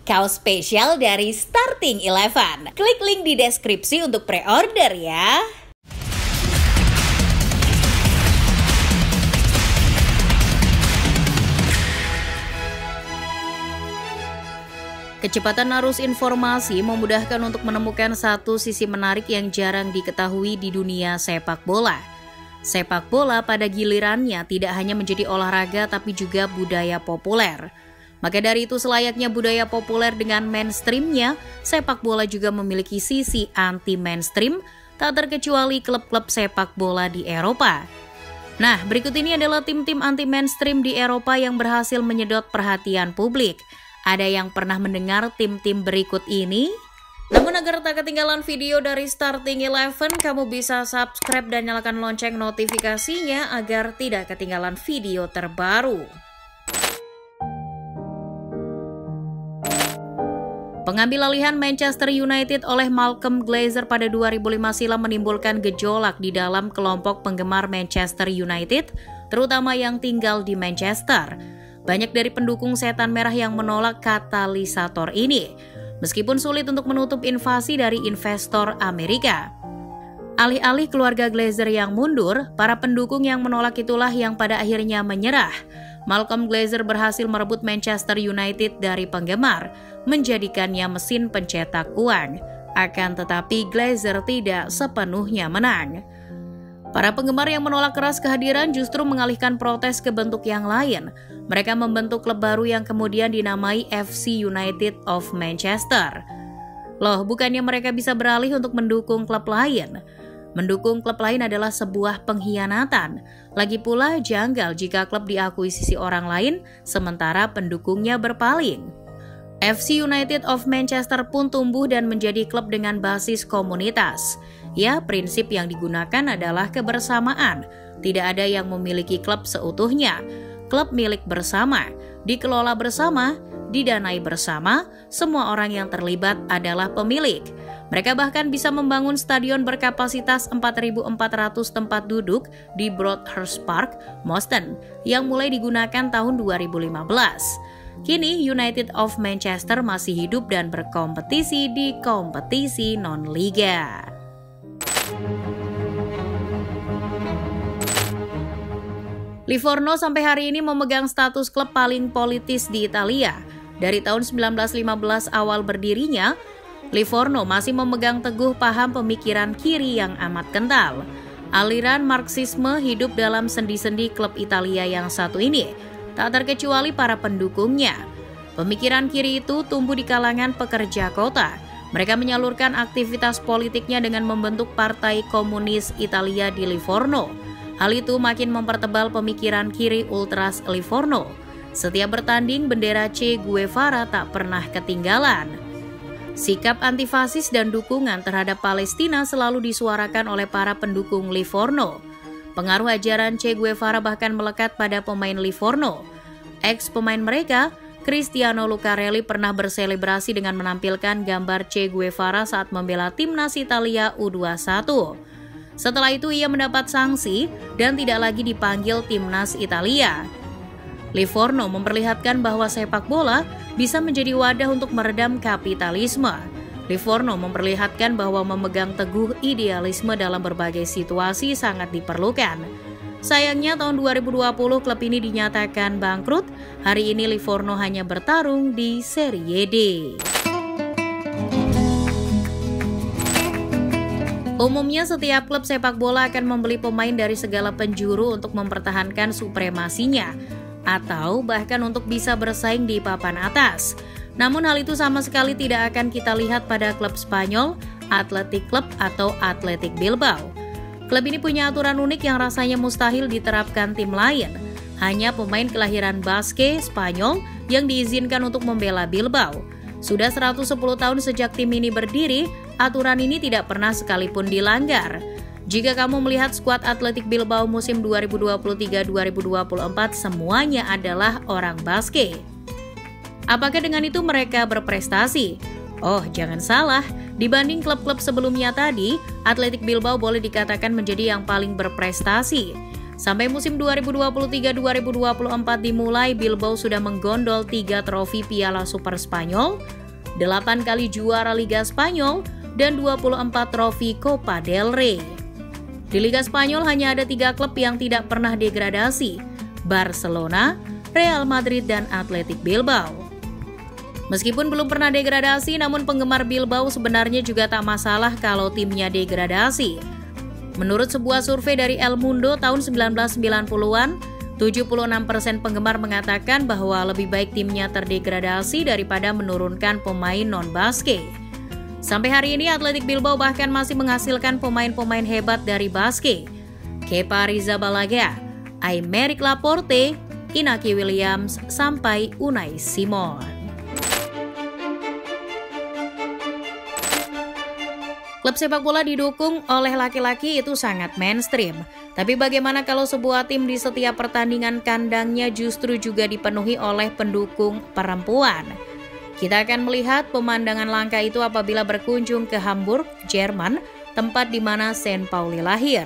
Kaos spesial dari Starting Eleven. Klik link di deskripsi untuk pre-order ya. Kecepatan arus informasi memudahkan untuk menemukan satu sisi menarik yang jarang diketahui di dunia sepak bola. Sepak bola pada gilirannya tidak hanya menjadi olahraga tapi juga budaya populer. Maka dari itu selayaknya budaya populer dengan mainstreamnya, sepak bola juga memiliki sisi anti-mainstream, tak terkecuali klub-klub sepak bola di Eropa. Nah, berikut ini adalah tim-tim anti-mainstream di Eropa yang berhasil menyedot perhatian publik. Ada yang pernah mendengar tim-tim berikut ini? Namun agar tak ketinggalan video dari Starting Eleven, kamu bisa subscribe dan nyalakan lonceng notifikasinya agar tidak ketinggalan video terbaru. Pengambil alihan Manchester United oleh Malcolm Glazer pada 2005 silam menimbulkan gejolak di dalam kelompok penggemar Manchester United, terutama yang tinggal di Manchester. Banyak dari pendukung setan merah yang menolak katalisator ini, meskipun sulit untuk menutup invasi dari investor Amerika. Alih-alih keluarga Glazer yang mundur, para pendukung yang menolak itulah yang pada akhirnya menyerah. Malcolm Glazer berhasil merebut Manchester United dari penggemar, menjadikannya mesin pencetak uang. Akan tetapi Glazer tidak sepenuhnya menang. Para penggemar yang menolak keras kehadiran justru mengalihkan protes ke bentuk yang lain. Mereka membentuk klub baru yang kemudian dinamai FC United of Manchester. Loh, bukannya mereka bisa beralih untuk mendukung klub lain? Mendukung klub lain adalah sebuah pengkhianatan. Lagi pula janggal jika klub diakuisisi orang lain sementara pendukungnya berpaling. FC United of Manchester pun tumbuh dan menjadi klub dengan basis komunitas. Ya, prinsip yang digunakan adalah kebersamaan. Tidak ada yang memiliki klub seutuhnya. Klub milik bersama, dikelola bersama, didanai bersama, semua orang yang terlibat adalah pemilik. Mereka bahkan bisa membangun stadion berkapasitas 4.400 tempat duduk di Broadhurst Park, Boston, yang mulai digunakan tahun 2015. Kini United of Manchester masih hidup dan berkompetisi di kompetisi non-liga. Livorno sampai hari ini memegang status klub paling politis di Italia. Dari tahun 1915 awal berdirinya, Livorno masih memegang teguh paham pemikiran kiri yang amat kental. Aliran Marxisme hidup dalam sendi-sendi klub Italia yang satu ini, tak terkecuali para pendukungnya. Pemikiran kiri itu tumbuh di kalangan pekerja kota. Mereka menyalurkan aktivitas politiknya dengan membentuk Partai Komunis Italia di Livorno. Hal itu makin mempertebal pemikiran kiri ultras Livorno. Setiap bertanding, bendera Che Guevara tak pernah ketinggalan. Sikap antifasis dan dukungan terhadap Palestina selalu disuarakan oleh para pendukung Livorno. Pengaruh ajaran Che Guevara bahkan melekat pada pemain Livorno. Ex-pemain mereka, Cristiano Lucarelli, pernah berselebrasi dengan menampilkan gambar Che Guevara saat membela timnas Italia U21. Setelah itu ia mendapat sanksi dan tidak lagi dipanggil timnas Italia. Livorno memperlihatkan bahwa sepak bola bisa menjadi wadah untuk meredam kapitalisme. Livorno memperlihatkan bahwa memegang teguh idealisme dalam berbagai situasi sangat diperlukan. Sayangnya tahun 2020 klub ini dinyatakan bangkrut. Hari ini Livorno hanya bertarung di Serie D. Umumnya setiap klub sepak bola akan membeli pemain dari segala penjuru untuk mempertahankan supremasinya, atau bahkan untuk bisa bersaing di papan atas. Namun hal itu sama sekali tidak akan kita lihat pada klub Spanyol, Athletic Club atau Athletic Bilbao. Klub ini punya aturan unik yang rasanya mustahil diterapkan tim lain. Hanya pemain kelahiran Basque, Spanyol yang diizinkan untuk membela Bilbao. Sudah 110 tahun sejak tim ini berdiri, aturan ini tidak pernah sekalipun dilanggar. Jika kamu melihat skuad Athletic Bilbao musim 2023-2024, semuanya adalah orang Basque. Apakah dengan itu mereka berprestasi? Oh, jangan salah. Dibanding klub-klub sebelumnya tadi, Athletic Bilbao boleh dikatakan menjadi yang paling berprestasi. Sampai musim 2023-2024 dimulai, Bilbao sudah menggondol 3 trofi Piala Super Spanyol, 8 kali juara Liga Spanyol, dan 24 trofi Copa del Rey. Di Liga Spanyol hanya ada 3 klub yang tidak pernah degradasi, Barcelona, Real Madrid, dan Athletic Bilbao. Meskipun belum pernah degradasi, namun penggemar Bilbao sebenarnya juga tak masalah kalau timnya degradasi. Menurut sebuah survei dari El Mundo tahun 1990-an, 76% penggemar mengatakan bahwa lebih baik timnya terdegradasi daripada menurunkan pemain non-basket. Sampai hari ini Athletic Bilbao bahkan masih menghasilkan pemain-pemain hebat dari basket. Kepa Arrizabalaga, Aymeric Laporte, Inaki Williams, sampai Unai Simon. Klub sepak bola didukung oleh laki-laki itu sangat mainstream. Tapi bagaimana kalau sebuah tim di setiap pertandingan kandangnya justru juga dipenuhi oleh pendukung perempuan? Kita akan melihat pemandangan langka itu apabila berkunjung ke Hamburg, Jerman, tempat di mana St. Pauli lahir.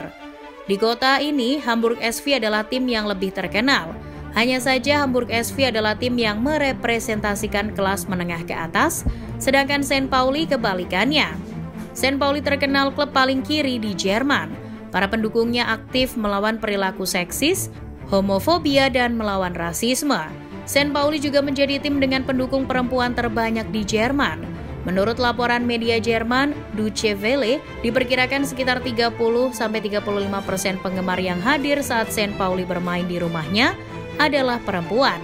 Di kota ini, Hamburg SV adalah tim yang lebih terkenal. Hanya saja Hamburg SV adalah tim yang merepresentasikan kelas menengah ke atas, sedangkan St. Pauli kebalikannya. St. Pauli terkenal klub paling kiri di Jerman. Para pendukungnya aktif melawan perilaku seksis, homofobia, dan melawan rasisme. St. Pauli juga menjadi tim dengan pendukung perempuan terbanyak di Jerman. Menurut laporan media Jerman, Deutsche Welle, diperkirakan sekitar 30-35% penggemar yang hadir saat St. Pauli bermain di rumahnya adalah perempuan,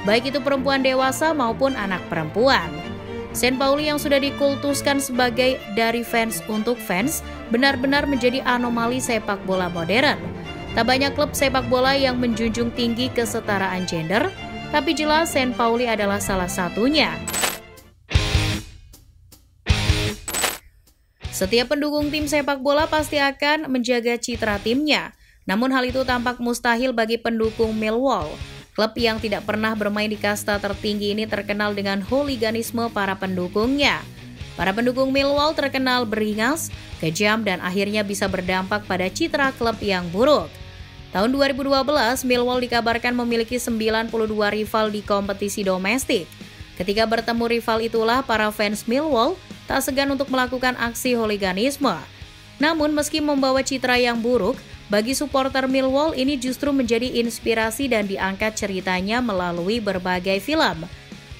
baik itu perempuan dewasa maupun anak perempuan. St. Pauli yang sudah dikultuskan sebagai dari fans untuk fans benar-benar menjadi anomali sepak bola modern. Tak banyak klub sepak bola yang menjunjung tinggi kesetaraan gender, tapi jelas St. Pauli adalah salah satunya. Setiap pendukung tim sepak bola pasti akan menjaga citra timnya. Namun hal itu tampak mustahil bagi pendukung Millwall. Klub yang tidak pernah bermain di kasta tertinggi ini terkenal dengan hooliganisme para pendukungnya. Para pendukung Millwall terkenal beringas, kejam, dan akhirnya bisa berdampak pada citra klub yang buruk. Tahun 2012, Millwall dikabarkan memiliki 92 rival di kompetisi domestik. Ketika bertemu rival itulah para fans Millwall tak segan untuk melakukan aksi hooliganisme. Namun meski membawa citra yang buruk, bagi supporter Millwall ini justru menjadi inspirasi dan diangkat ceritanya melalui berbagai film.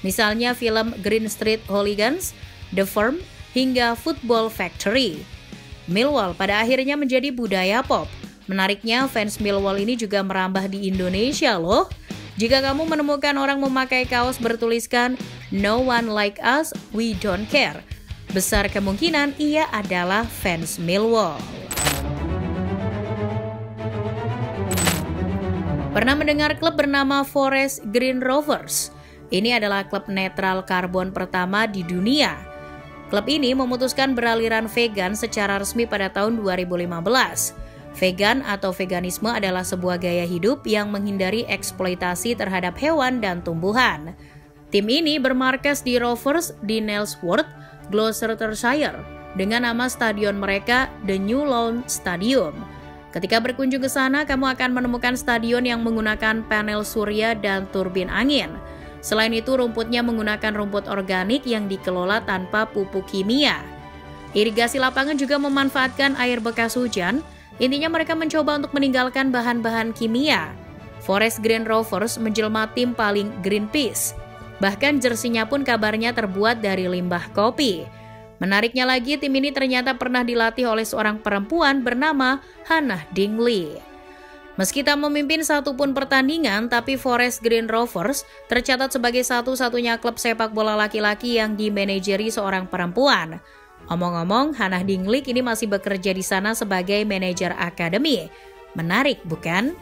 Misalnya film Green Street Hooligans, The Firm, hingga Football Factory. Millwall pada akhirnya menjadi budaya pop. Menariknya, fans Millwall ini juga merambah di Indonesia loh. Jika kamu menemukan orang memakai kaos bertuliskan "No one like us, we don't care", besar kemungkinan ia adalah fans Millwall. Pernah mendengar klub bernama Forest Green Rovers? Ini adalah klub netral karbon pertama di dunia. Klub ini memutuskan beraliran vegan secara resmi pada tahun 2015. Vegan atau veganisme adalah sebuah gaya hidup yang menghindari eksploitasi terhadap hewan dan tumbuhan. Tim ini bermarkas di Rovers di Nailsworth, Gloucestershire, dengan nama stadion mereka The New Lawn Stadium. Ketika berkunjung ke sana, kamu akan menemukan stadion yang menggunakan panel surya dan turbin angin. Selain itu, rumputnya menggunakan rumput organik yang dikelola tanpa pupuk kimia. Irigasi lapangan juga memanfaatkan air bekas hujan. Intinya mereka mencoba untuk meninggalkan bahan-bahan kimia. Forest Green Rovers menjelma tim paling Greenpeace. Bahkan jersinya pun kabarnya terbuat dari limbah kopi. Menariknya lagi, tim ini ternyata pernah dilatih oleh seorang perempuan bernama Hannah Dingley. Meski tak memimpin satupun pertandingan, tapi Forest Green Rovers tercatat sebagai satu-satunya klub sepak bola laki-laki yang dimanajeri seorang perempuan. Omong-omong, Hannah Dingley kini masih bekerja di sana sebagai manajer akademi. Menarik, bukan?